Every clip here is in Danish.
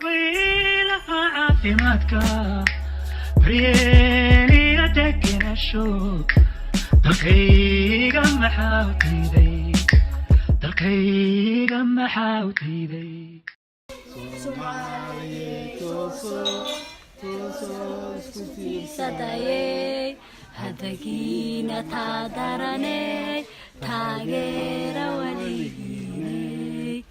طويلة عافيماتك بريني أتكن الشوق دقيقة محاوتيدي دقيقة محاوتيدي Sadaye hadagina tadarane tagera waligine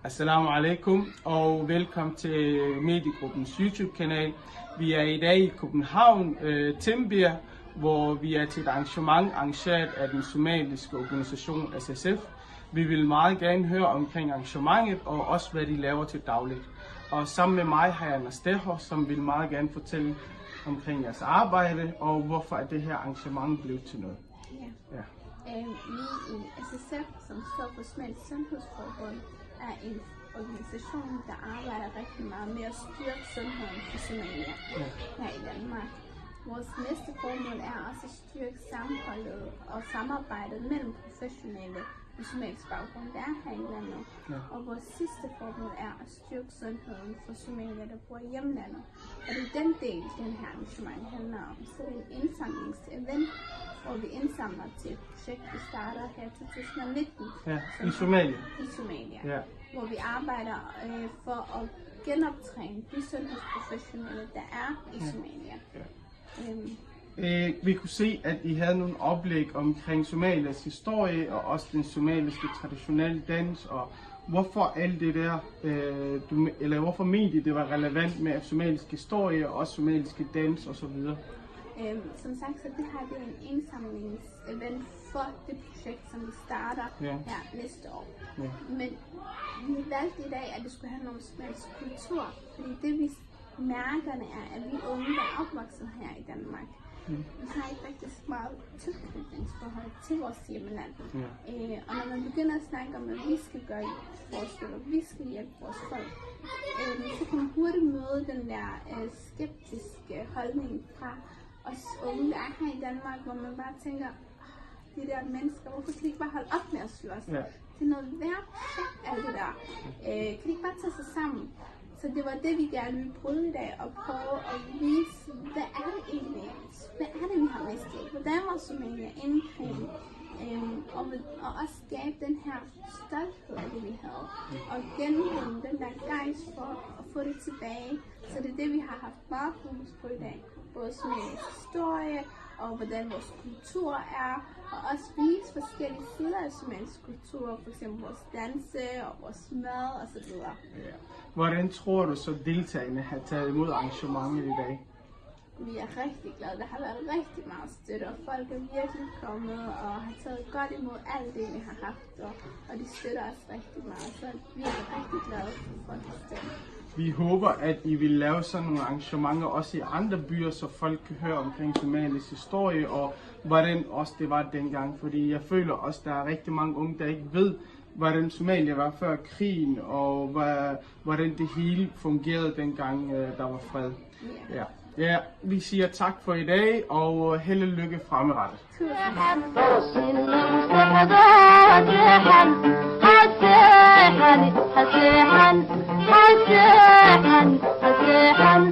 Assalamu alaikum og velkommen til Mediegruppens YouTube-kanal. Vi er i dag i København, Tingbjerg, hvor vi er til et arrangement arrangeret af den somaliske organisation SSF. Vi vil meget gerne høre omkring arrangementet og også hvad de laver til dagligt. Og sammen med mig har jeg Nasteho, som vil meget gerne fortælle omkring jeres arbejde og hvorfor det her arrangement blev til noget. Ja. Vi i SSF, som står for Somalisk Sundhedsforbund, er en organisation, der arbejder rigtig meget med at styrke sundheden for Somalia her i Danmark. Vores næste formål er også at styrke sammenholdet og samarbejdet mellem professionelle med somalisk baggrund, der er her i landet. Og vores sidste formål er at styrke sundheden for somalier, der bor i hjemlandet. Og det er den del, den her arrangement handler om. Så det er en indsamlingsevent, hvor vi indsamler til et projekt, vi starter her i 2019. Ja, i Somalia. I Somalia. Ja. Hvor vi arbejder for at genoptræne de sundhedsprofessionelle, der er i Somalia. Vi kunne se, at I havde nogle oplæg omkring Somalias historie og også den somaliske traditionelle dans, og hvorfor alt det der, eller hvorfor mente I, det var relevant med somalisk historie og også somaliske dans og så videre? Som sagt, så det her det er en indsamlingsevent for det projekt, som vi starter her næste år. Men vi valgte i dag, at det skulle handle om somalisk kultur, fordi det vi mærkerne er, at vi unge, der er opvokset her i Danmark, vi har ikke rigtig så meget tilknytningsforhold til vores hjemland. Og når man begynder at snakke om, at vi skal gøre forskel, og vi skal hjælpe vores folk, så kan man hurtigt møde den der skeptiske holdning fra os unge, der er her i Danmark, hvor man bare tænker, de der mennesker, hvorfor kan de ikke bare holde op med at slås? Det er noget værd projekt, alt det der. Kan de ikke bare tage sig sammen? Så det var det, vi gerne ville bryde i dag, og prøve at vise, hvad er det egentlig? Hvad er det, vi har mistet? Hvordan var Somalia inden krigen? Og også skabe den her stolthed af det, vi havde. Og genvinde den der gejst for at få det tilbage. Så det er det, vi har haft meget fokus på i dag. Både Somalias historie, og hvordan vores kultur er, og også vise forskellige sider af somalisk kultur, f.eks. vores danse og vores mad osv. Hvordan tror du så deltagerne har taget imod arrangementet i dag? Vi er rigtig glade. Der har været rigtig meget støtte, og folk er virkelig kommet og har taget godt imod alt det, vi har haft, og de støtter os rigtig meget, så vi er rigtig glade for folkets støtte. Vi håber, at I vil lave sådan nogle arrangementer også i andre byer, så folk kan høre omkring Somalias historie og hvordan også det var dengang. Fordi jeg føler også, at der er rigtig mange unge, der ikke ved, hvordan Somalia var før krigen og hvordan det hele fungerede dengang, der var fred. Ja, vi siger tak for i dag og held og lykke fremadrettet. حسيحا